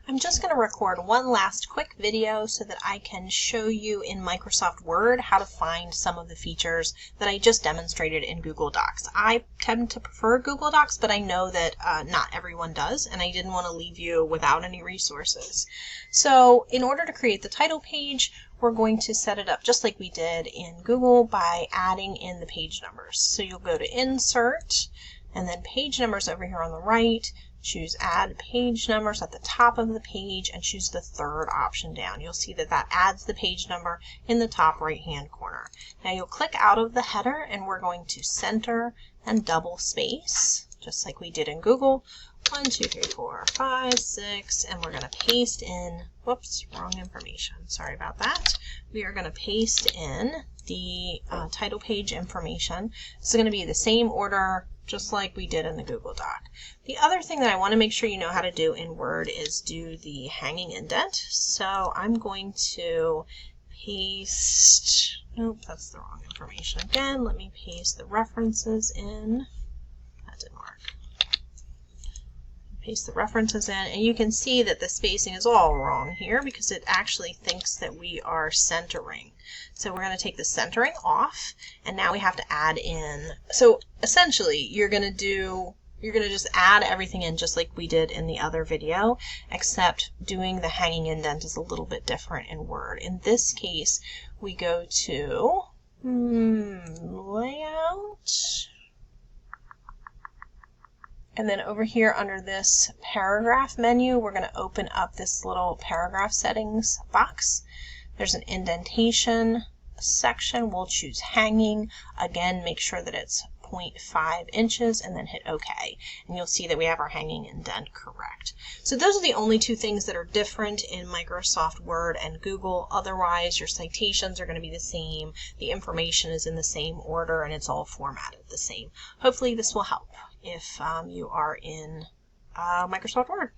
I'm just going to record one last quick video so that I can show you in Microsoft Word how to find some of the features that I just demonstrated in Google Docs. I tend to prefer Google Docs, but I know that not everyone does, and I didn't want to leave you without any resources. So in order to create the title page, we're going to set it up just like we did in Google by adding in the page numbers. So you'll go to Insert, and then Page Numbers over here on the right. Choose Add Page Numbers at the top of the page and choose the third option down. You'll see that that adds the page number in the top right hand corner. Now you'll click out of the header and we're going to center and double space, just like we did in Google. 1, 2, 3, 4, 5, 6, and we're going to paste in, whoops, wrong information. Sorry about that. We are going to paste in the title page information. This is going to be the same order just like we did in the Google Doc. The other thing that I want to make sure you know how to do in Word is do the hanging indent. So I'm going to paste, nope, that's the wrong information again. Let me paste the references in. That didn't work. Paste the references in, and you can see that the spacing is all wrong here because it actually thinks that we are centering. So we're going to take the centering off, and now we have to add in. So essentially, you're going to just add everything in just like we did in the other video, except doing the hanging indent is a little bit different in Word. In this case, we go to Layout. And then over here under this paragraph menu, we're going to open up this little paragraph settings box. There's an indentation section. We'll choose hanging. Again, make sure that it's 0.5 inches and then hit OK. And you'll see that we have our hanging indent correct. So those are the only two things that are different in Microsoft Word and Google. Otherwise, your citations are going to be the same. The information is in the same order and it's all formatted the same. Hopefully this will help if you are in Microsoft Word.